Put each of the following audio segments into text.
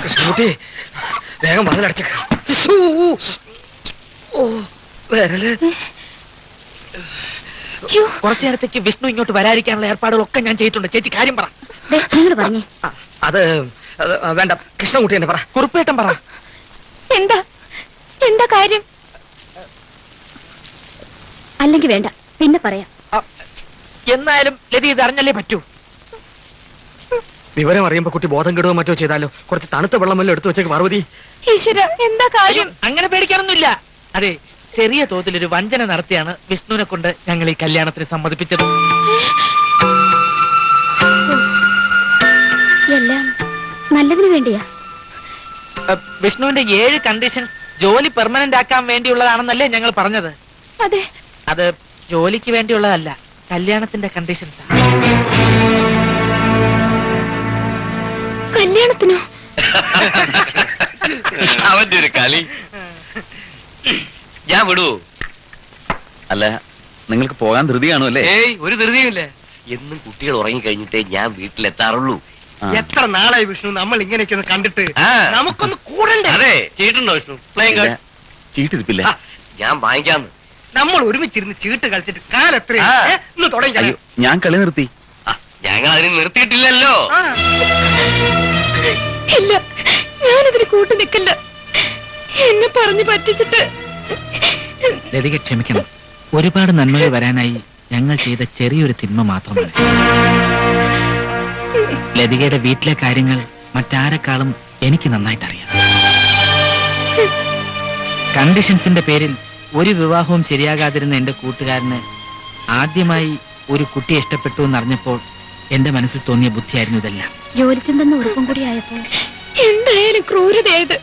കൃഷ്ണൻകുട്ടി വേഗം വാതിലടച്ചേക്ക. കുറച്ചു നേരത്തേക്ക് വിഷ്ണു ഇങ്ങോട്ട് വരാതിരിക്കാനുള്ള ഏർപ്പാടുകളൊക്കെ ഞാൻ ചെയ്തിട്ടുണ്ട്. ചേച്ചി കാര്യം പറ. അത് വേണ്ട, കൃഷ്ണൻകുട്ടി തന്നെ പറ. കുറുപ്പേട്ടൻ പറ. എന്താ എന്താ കാര്യം? അല്ലെങ്കിൽ വേണ്ട, പിന്നെ പറയാം. എന്നാലും ലതി ഇത് അറിഞ്ഞല്ലേ പറ്റൂ. വിവരം അറിയുമ്പോ കുട്ടി ബോധം കെടുവോ മറ്റോ ചെയ്താലോ? കുറച്ച് തണുത്ത വെള്ളമല്ലോ എടുത്തു വെച്ചേക്ക് പാർവതി. ഈശ്വര, എന്താ കാര്യം? അങ്ങനെ പേടിക്കാനൊന്നുമില്ല. അതെ, ചെറിയ തോതിലൊരു വഞ്ചന നടത്തിയാണ് വിഷ്ണുവിനെ കൊണ്ട് ഞങ്ങൾ ഈ കല്യാണത്തിന് സമ്മതിപ്പിച്ചത്. എല്ലാം നല്ലതിന് വേണ്ടിയാ. വിഷ്ണുവിന്റെ 7 കണ്ടീഷൻ ജോലി പെർമനന്റ് ആക്കാൻ വേണ്ടിയുള്ളതാണെന്നല്ലേ ഞങ്ങൾ പറഞ്ഞത്? അതെ. അത് ജോലിക്ക് വേണ്ടിയുള്ളതല്ല, കല്യാണത്തിന്റെ കണ്ടീഷൻസ്. കല്യാണത്തിനോ? അവന്റെ ഒരു കളി. ഞാൻ വിടൂ. അല്ല, നിങ്ങൾക്ക് പോകാൻ ധൃതി കാണുമല്ലേ? ഏയ്, ഒരു ധൃതിയുമില്ല. എന്നും കുട്ടികൾ ഉറങ്ങി കഴിഞ്ഞിട്ടേ ഞാൻ വീട്ടിലെത്താറുള്ളൂ. എത്ര നാളായി വിഷ്ണു നമ്മൾ ഇങ്ങനെയൊക്കെ ഒന്ന് കണ്ടിട്ട്. നമുക്കൊന്ന് കൂടണ്ടേ? അതെ, ചീട്ടുണ്ടോ വിഷ്ണു? പ്ലേയിങ് കാർഡ്സ് ചീട്ടിരിപ്പില്ല. ഞാൻ വാങ്ങിക്കാന്ന്. നമ്മൾ ഒരുമിച്ചിരുന്ന് ചീട്ട് കളിച്ചിട്ട് കാലെത്രയാ? ഇന്ന് തുടങ്ങി. ഞാൻ കളി നിർത്തി. ഞങ്ങൾ അതിന് നിർത്തിയിട്ടില്ലല്ലോ. ഇല്ല, ഞാനതിന് കൂട്ടു നിൽക്കില്ല. എന്നെ പറഞ്ഞു പറ്റിച്ചിട്ട്. ലതിക ക്ഷമിക്കണം. ഒരുപാട് നന്മകൾ വരാനായി ഞങ്ങൾ ചെയ്ത ചെറിയൊരു തിന്മ മാത്രമാണ്. ലതികയുടെ വീട്ടിലെ കാര്യങ്ങൾ മറ്റാരെക്കാളും എനിക്ക് നന്നായിട്ട് അറിയാം. കണ്ടീഷൻസിന്റെ പേരിൽ ഒരു വിവാഹവും ശരിയാകാതിരുന്ന എന്റെ കൂട്ടുകാരന് ആദ്യമായി ഒരു കുട്ടിയെ ഇഷ്ടപ്പെട്ടു എന്നറിഞ്ഞപ്പോൾ എന്റെ മനസ്സിൽ തോന്നിയ ബുദ്ധിയായിരുന്നു ഇതെല്ലാം. ജോലിച്ചെന്തെന്ന് ഉറപ്പും കൂടി ആയപ്പോ എന്തായാലും ക്രൂരതയായത്.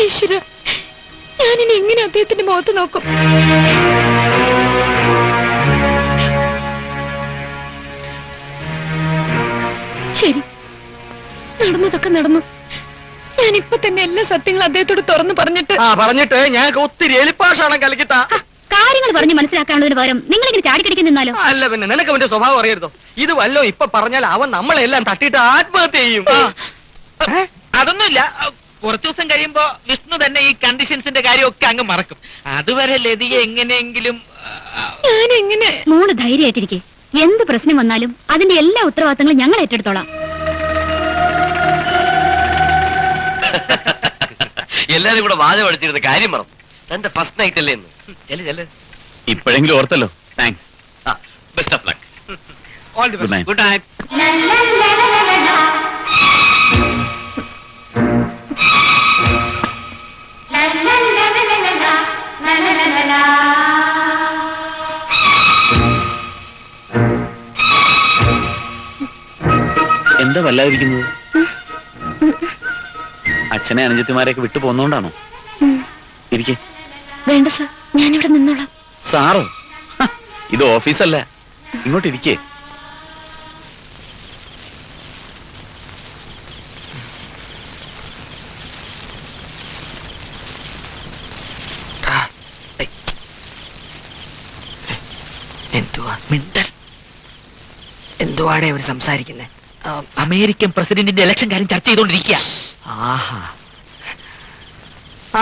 ഈശ്വര, ഞാനിനി എങ്ങനെ അദ്ദേഹത്തിന്റെ മുഖത്ത് നോക്കും? ശരി, നടന്നതൊക്കെ നടന്നു. ഞാനിപ്പോ തന്നെ എല്ലാ സത്യങ്ങളും അദ്ദേഹത്തോട് തുറന്നു പറഞ്ഞിട്ട് ഞങ്ങൾക്ക് ഒത്തിരി എലിപ്പാഷാണ് കലക്കിത്ത കാര്യങ്ങൾ പറഞ്ഞ് മനസ്സിലാക്കാനുള്ളതിന് പകരം നിങ്ങൾ ഇങ്ങനെ ചാടിക്കടിക്കാൻ നിന്നാലോ? അല്ല പിന്നെ നിനക്ക് അവന്റെ സ്വഭാവം അറിയരുതോ? ഇത് വല്ലോ ഇപ്പൊ പറഞ്ഞാൽ അവൻ നമ്മളെല്ലാം തട്ടിയിട്ട് ആത്മഹത്യ ചെയ്യും. അതൊന്നുമില്ല. കുറച്ചു ദിവസം കഴിയുമ്പോ വിഷ്ണു തന്നെ ഈ കണ്ടീഷൻസിന്റെ കാര്യമൊക്കെ അങ്ങ് മറക്കും. അതുവരെ ലതിയെ എങ്ങനെയെങ്കിലും. ഞാൻ എങ്ങനെ? മോള് ധൈര്യമായിട്ടിരിക്കെ. എന്ത് പ്രശ്നം വന്നാലും അതിന്റെ എല്ലാ ഉത്തരവാദിത്തങ്ങളും ഞങ്ങൾ ഏറ്റെടുത്തോളാം. എല്ലാരും കൂടെ വാദം അടിച്ചിരുന്ന കാര്യം മറന്നു. തന്റെ ഫസ്റ്റ് നൈറ്റ് അല്ലേ എന്ന്. ഇപ്പോഴെങ്കിലും ഓർത്തല്ലോ. Thanks. Best of luck. Good night. Good night. എന്താ വല്ലാതിരിക്കുന്നത്? അച്ഛനെ അനുജത്തിമാരെയൊക്കെ വിട്ടു പോന്നോണ്ടാണോ? ഇരിക്കേ. വേണ്ട സാർ, ഞാനിവിടെ നിന്നോളാം. സാറോ? ഇത് ഓഫീസല്ല, ഇങ്ങോട്ട് ഇരിക്കേ. എന്തുവാടേ അവർ സംസാരിക്കുന്നേ? അമേരിക്കൻ പ്രസിഡന്റിന്റെ ഇലക്ഷൻ കാര്യം ചർച്ച ചെയ്തോണ്ടിരിക്കുക. ആഹാ,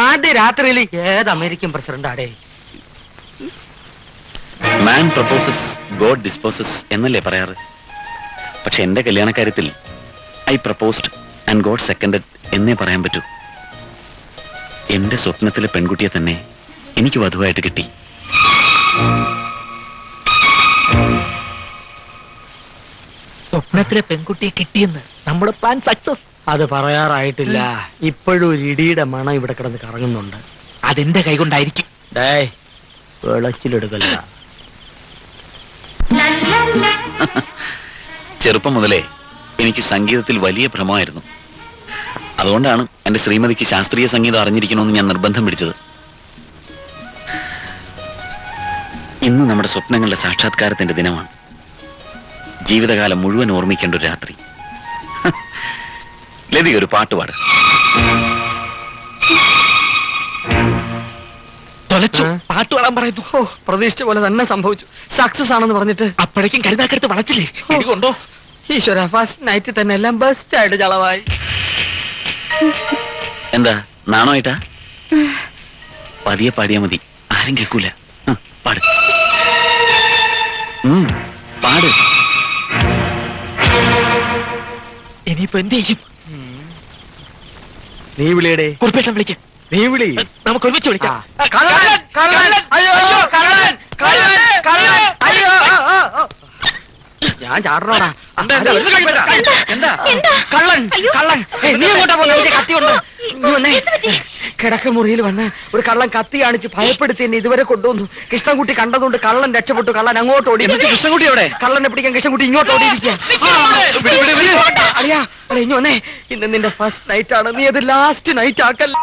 ആദ്യ രാത്രിയിൽ ഏത് അമേരിക്കൻ പ്രസിഡന്റ് ആടേ? മാൻ പ്രപ്പോസസ് ഗോഡ് ഡിസ്പോസസ് എന്നല്ലേ പറയാറ്? പക്ഷെ എന്റെ കല്യാണക്കാര്യത്തിൽ ഐ പ്രപ്പോസ്ഡ് ആൻഡ് ഗോഡ് സെക്കൻഡഡ് എന്നേ പറയാൻ പറ്റൂ. എന്റെ സ്വപ്നത്തിലെ പെൺകുട്ടിയെ തന്നെ എനിക്ക് വധുവായിട്ട് കിട്ടി. സ്വപ്നത്തിലെ പെൺകുട്ടിയെ കിട്ടിയെന്ന് നമ്മുടെ പ്ലാൻ സക്സസ്. അത് പറയാറായിട്ടില്ല. ഇപ്പോഴും ഒരു ഇടിയുടെ മണം ഇവിടെ കിടന്ന് കറങ്ങുന്നുണ്ട്. അതെന്റെ കൈകൊണ്ടായിരിക്കും. വെളച്ചിലെടുക്കല്ല. ചെറുപ്പം മുതലേ എനിക്ക് സംഗീതത്തിൽ വലിയ ഭ്രമമായിരുന്നു. അതുകൊണ്ടാണ് എന്റെ ശ്രീമതിക്ക് ശാസ്ത്രീയ സംഗീതം അറിഞ്ഞിരിക്കണമെന്ന് ഞാൻ നിർബന്ധം പിടിച്ചത്. ഇന്ന് നമ്മുടെ സ്വപ്നങ്ങളുടെ സാക്ഷാത്കാരത്തിന്റെ ദിനമാണ്. ജീവിതകാലം മുഴുവൻ ഓർമ്മിക്കേണ്ട ഒരു രാത്രി. ലതിക ഒരു പാട്ടുപാട്. പാട്ട് പാടാൻ പറയുന്നു. പ്രതീക്ഷിച്ച പോലെ തന്നെ സംഭവിച്ചു. സക്സസ് ആണെന്ന് പറഞ്ഞിട്ട് അപ്പോഴേക്കും കരുതാക്കരുത്ത് വളച്ചില്ലേ? കൊണ്ടോ ഈശ്വര, ഫസ്റ്റ് നൈറ്റ് തന്നെ എല്ലാം ബെസ്റ്റ് ആയിട്ട് ചളവായി. എന്താ നാണോയിട്ടാ? പതിയെ പാടിയാ മതി, ആരും കേൾക്കൂല. പാട് പാട്. ഇനിയിപ്പോ എന്ത് ചെയ്യും? നീ വിളിയടേ. കുറിപ്പേട്ടൻ വിളിക്കാം. നീ വിളി. നമുക്ക് ഒരുമിച്ച് വിളിക്കാം. കള്ളൻ, കള്ളൻ, അയ്യോ, കള്ളൻ, കള്ളൻ, കള്ളൻ, അയ്യോ. ഞാൻ ചാടണോടാ. കള്ളൻ, കള്ളൻ. നീ എങ്ങോട്ടാ പോകുന്നത്? കത്തി കൊണ്ട് കിടക്കമുറിയിൽ വന്ന് ഒരു കള്ളൻ കത്തി കാണിച്ച് ഭയപ്പെടുത്തി എന്നെ ഇതുവരെ കൊണ്ടുവന്നു. കൃഷ്ണൻകുട്ടി കണ്ടതുകൊണ്ട് കള്ളൻ രക്ഷപ്പെട്ടു. കള്ളൻ അങ്ങോട്ട് ഓടി. കൃഷ്ണൻകുട്ടി എവിടെ? കള്ളനെ പിടിക്കാൻ കൃഷ്ണൻകുട്ടി ഇങ്ങോട്ട് ഓടിയിരിക്കുക. അളിയാ, ഇനി വന്നേ. ഇന്ന് നിന്റെ ഫസ്റ്റ് നൈറ്റ് ആണ്. നീ അത് ലാസ്റ്റ് നൈറ്റ് ആക്കല്ല.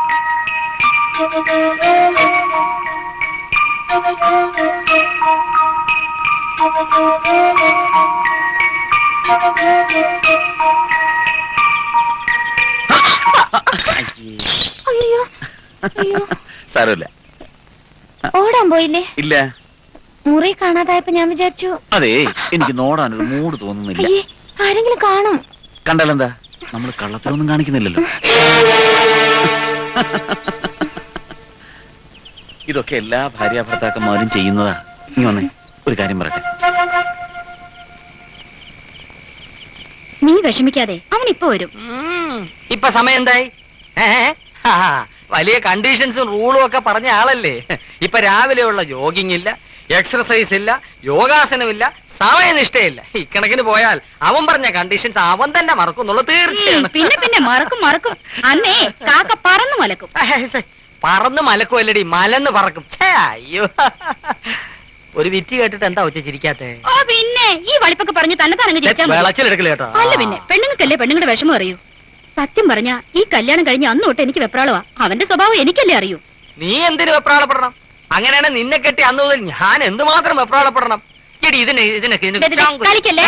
അയ്യോ അയ്യോ, സാരമില്ല. ഓടാൻ പോയില്ലേ? ഇല്ല. മുറി കാണാതായപ്പോ ഞാൻ വിചാരിച്ചു. അതെ, എനിക്ക് നോടാനൊരു മൂഡ് തോന്നുന്നില്ല. അയ്യേ, ആരെങ്കിലും കാണും. കണ്ടാലെന്താ, നമ്മൾ കള്ളത്തിലൊന്നും കാണിക്കുന്നില്ലല്ലോ. ഇതൊക്കെ എല്ലാ ഭാര്യാഭർത്താക്കന്മാരും ചെയ്യുന്നതാ. നീ വന്നേ, ഒരു കാര്യം പറയട്ടെ. നീ വിഷമിക്കാതെ, അവൻ ഇപ്പൊ വരും. ഇപ്പൊ സമയം എന്തായി? വലിയ കണ്ടീഷൻസും റൂളും ഒക്കെ പറഞ്ഞ ആളല്ലേ. ഇപ്പൊ രാവിലെയുള്ള ജോഗിങ് ഇല്ല, എക്സർസൈസ് ഇല്ല, യോഗാസനമില്ല, സമയനിഷ്ഠയില്ല. ഇക്കണക്കിന് പോയാൽ അവൻ പറഞ്ഞ കണ്ടീഷൻസ് അവൻ തന്നെ മറക്കുന്നുള്ളു തീർച്ചയാണ്. പിന്നെ പിന്നെ മറക്കും മറക്കും. അന്നേ കാക്ക പറന്നു മലക്കും. പറന്ന് മലക്കുമല്ലടി, മലന്ന് പറക്കും. അയ്യോ, ഒരു വിറ്റ് കേട്ടിട്ട് എന്താ ഉച്ച ചിരിക്കാത്തെ? ഓ പിന്നെ ഈ വളിപ്പൊക്കെ പറഞ്ഞ് തന്നെ തനങ്ങ് ചിരിച്ചാ മതി. വിളച്ചിലെടുക്കല കേട്ടോ. അല്ല പിന്നെ പെണ്ണുങ്ങൾക്കല്ലേ പെണ്ണുങ്ങളുടെ വിഷമം അറിയൂ. സത്യം പറഞ്ഞ ഈ കല്യാണം കഴിഞ്ഞ് അന്ന് തൊട്ട് എനിക്ക് വെപ്രാളവാ. അവന്റെ സ്വഭാവം എനിക്കല്ലേ അറിയൂ. നീ എന്തിനു വെപ്രാളപ്പെടണം? അങ്ങനെയാണ് നിന്നെ കെട്ടി അന്ന് മുതൽ ഞാൻ എന്തുമാത്രം വെപ്രാളപ്പെടണം? എടി കളിക്കല്ലേ?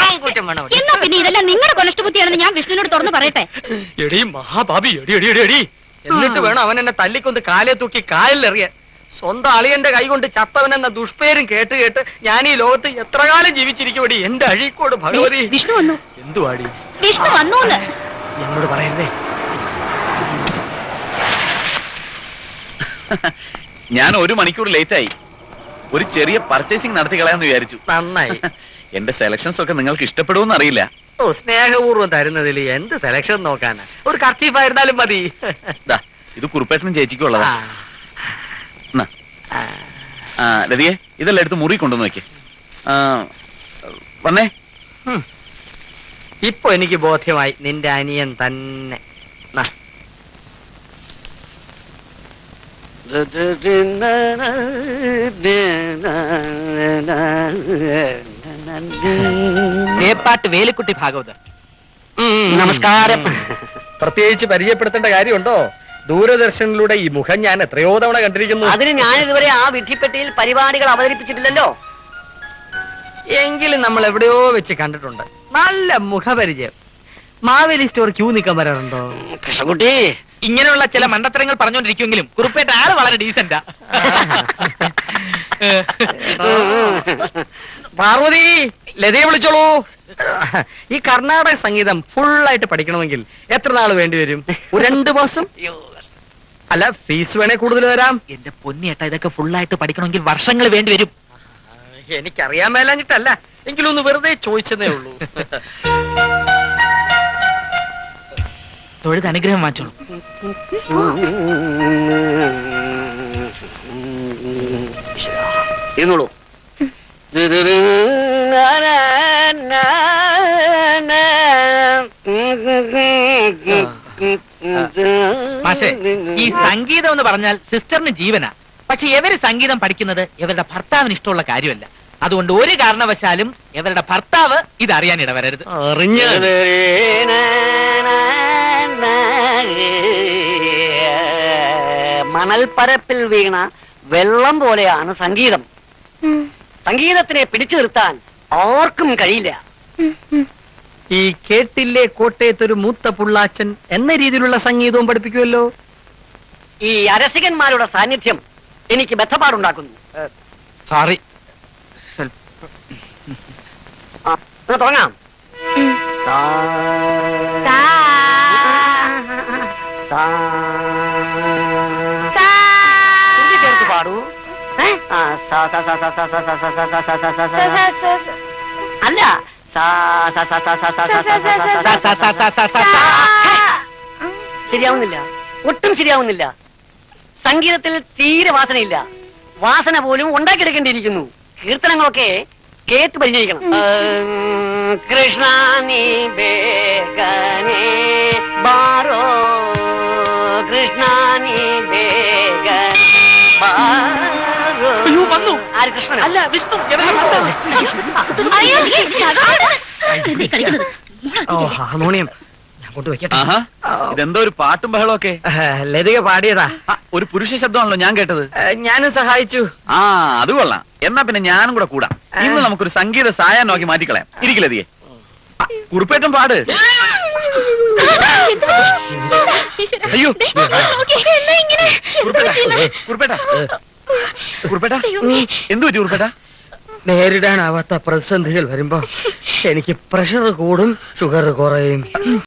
എന്നാ പിന്നെ ഇതെല്ലാം നിങ്ങളുടെ കൊലഷ്ടബുദ്ധിയാണെന്ന് ഞാൻ വിഷ്ണുവിനോട് തുറന്ന് പറയട്ടെ. എടി മഹാഭാബി, എടി എടി എടി എടി. എന്നിട്ട് വേണം അവൻ എന്നെ തല്ലിക്കൊന്ന് കാലെ തൂക്കി കാലിലെറിയാൻ. സ്വന്തം അളിയന്റെ കൈ കൊണ്ട് ചത്തവനെന്ന ദുഷ്പേരും കേട്ട് കേട്ട് ഞാൻ ഈ ലോകത്ത് എത്ര കാലം ജീവിച്ചിരിക്കുവടി. എന്റെ അഴീക്കോട് ഭഗവതി. വിഷ്ണു വന്നു. എന്തുവാടി? വിഷ്ണു വന്നു. എന്നോട് പറയരുതേ. ഞാൻ 1 മണിക്കൂർ ലേറ്റ് ആയി. ഒരു ചെറിയ പർച്ചേസിംഗ് നടത്തി കളയാന്ന് വിചാരിച്ചു. നന്നായി. എന്റെ സെലക്ഷൻസ് ഒക്കെ നിങ്ങൾക്ക് ഇഷ്ടപ്പെടുമെന്ന് അറിയില്ല. ഓ, സ്നേഹപൂർവ്വം തരുന്നതിൽ എന്ത് സെലക്ഷൻ നോക്കാനാ? ഒരു കർച്ചീഫ് ആയിരുന്നാലും മതി. ഇത് കുറുപ്പേട്ടനും ചേച്ചിക്കും ഉള്ളതാ. ലതിയെ, ഇതെല്ലാം എടുത്ത് മുറി കൊണ്ടുവന്ന് വെക്കേ. വന്നേ. ഇപ്പൊ എനിക്ക് ബോധ്യമായി, നിന്റെ അനിയൻ തന്നെ. മേപ്പാട്ട് വേലിക്കുട്ടി ഭാഗവതർ. നമസ്കാരം. പ്രത്യേകിച്ച് പരിചയപ്പെടുത്തേണ്ട കാര്യമുണ്ടോ? ദൂരദർശനിലൂടെ ഈ മുഖം ഞാൻ എത്രയോ തവണ കണ്ടിരിക്കുന്നു. അതിന് ഞാൻ ഇതുവരെ ആ വിധിപ്പെട്ടിയിൽ പരിപാടികൾ അവതരിപ്പിച്ചിട്ടില്ലല്ലോ. എങ്കിലും നമ്മൾ എവിടെയോ വെച്ച് കണ്ടിട്ടുണ്ട്. നല്ല മുഖപരിചയം. മാവേലി സ്റ്റോർ ക്യൂ നിൽക്കാൻ വരാറുണ്ടോ? കൃഷ്ണൻകുട്ടി, ഇങ്ങനെയുള്ള ചില മണ്ടത്തരങ്ങൾ പറഞ്ഞുകൊണ്ടിരിക്കുമെങ്കിലും കുറുപ്പേട്ട ആള് വളരെ ഡീസന്റാ. പാർവതി, ലതയെ വിളിച്ചോളൂ. ഈ കർണാടക സംഗീതം ഫുള്ളായിട്ട് പഠിക്കണമെങ്കിൽ എത്ര നാൾ വേണ്ടി വരും? 2 മാസം? അല്ല, ഫീസ് വേണേ കൂടുതൽ തരാം. എന്റെ പൊന്നിയേട്ടാ, ഇതൊക്കെ ഫുള്ളായിട്ട് പഠിക്കണമെങ്കിൽ വർഷങ്ങൾ വേണ്ടി വരും. എനിക്കറിയാൻ മേലാഞ്ഞിട്ടല്ല, എങ്കിലും ഒന്ന് വെറുതെ ചോദിച്ചതേ ഉള്ളൂ. തൊഴുത് അനുഗ്രഹം വാങ്ങിച്ചോളൂ. ഇരുന്നോളൂ. മാഷേ, ഈ സംഗീതം എന്ന് പറഞ്ഞാൽ സിസ്റ്ററിന് ജീവനാ. പക്ഷെ ഇവര് സംഗീതം പഠിക്കുന്നത് ഇവരുടെ ഭർത്താവിന് ഇഷ്ടമുള്ള കാര്യമല്ല. അതുകൊണ്ട് ഒരു കാരണവശാലും ഇവരുടെ ഭർത്താവ് ഇത് അറിയാൻ ഇടവരരുത്. അറിഞ്ഞ മണൽപ്പരപ്പിൽ വീണ വെള്ളം പോലെയാണ് സംഗീതം. സംഗീതത്തിനെ പിടിച്ചു നിർത്താൻ ആർക്കും കഴിയില്ല. ഈ കേട്ടില്ലേ കോട്ടയത്തൊരു മൂത്ത പുള്ളാച്ചൻ എന്ന രീതിയിലുള്ള സംഗീതവും പഠിപ്പിക്കുമല്ലോ. ഈ അരസികന്മാരുടെ സാന്നിധ്യം എനിക്ക് ബന്ധപ്പാടുണ്ടാക്കുന്നു. സോറി. തുടങ്ങാം. സാ ശ്രുതി ചേർത്ത് പാടൂ. ആ, സാ സാ സാ സാ സാ സാ സാ സാ സാ സാ സാ സാ സാ. അല്ല സാ സാ സാ സാ സാ സാ സാ സാ സാ സാ സാ. ശരിയാവുന്നില്ല, ഒട്ടും ശരിയാവുന്നില്ല. സംഗീതത്തിൽ തീരെ വാസനയില്ല. വാസന പോലും ഉണ്ടാക്കിയെടുക്കേണ്ടിയിരിക്കുന്നു. കീർത്തനങ്ങളൊക്കെ കേട്ട് പരിചയിക്കണം. കൃഷ്ണ നീ ബേഗനേ ബാരോ, കൃഷ്ണ നീ ബേഗനേ ബാരോ. അയ്യോ, വന്നു. ആര്? കൃഷ്ണൻ അല്ല, വിഷ്ണു. എവരുടെ ഭർത്താവ്? ഓ ഹാർമോണിയം ഞാൻ കൊണ്ടുവയ്ക്കട്ടെ. ആഹാ ഇതെന്തോ ഒരു പാട്ടും ബഹളവും ഒക്കെ. ലതിക പാടിയതാ. ഒരു പുരുഷ ശബ്ദമാണല്ലോ ഞാൻ കേട്ടത്. ഞാനും സഹായിച്ചു. ആ അത് കൊള്ളാം. എന്നാ പിന്നെ ഞാനും കൂടെ കൂടാം. ഇന്ന് നമുക്കൊരു സംഗീത സായാഹ്നമാക്കി മാറ്റിക്കളയാം. ഇരിക്കില്ലതിയെ കുറുപ്പേറ്റം പാട്. അയ്യോ കുറുപ്പേട്ട കുറുപ്പേട്ട എന്തു പറ്റി കുറുപ്പേട്ട? നേരിടാനാവാത്ത പ്രതിസന്ധികൾ വരുമ്പോ എനിക്ക് പ്രഷർ കൂടും, ഷുഗർ കുറയും.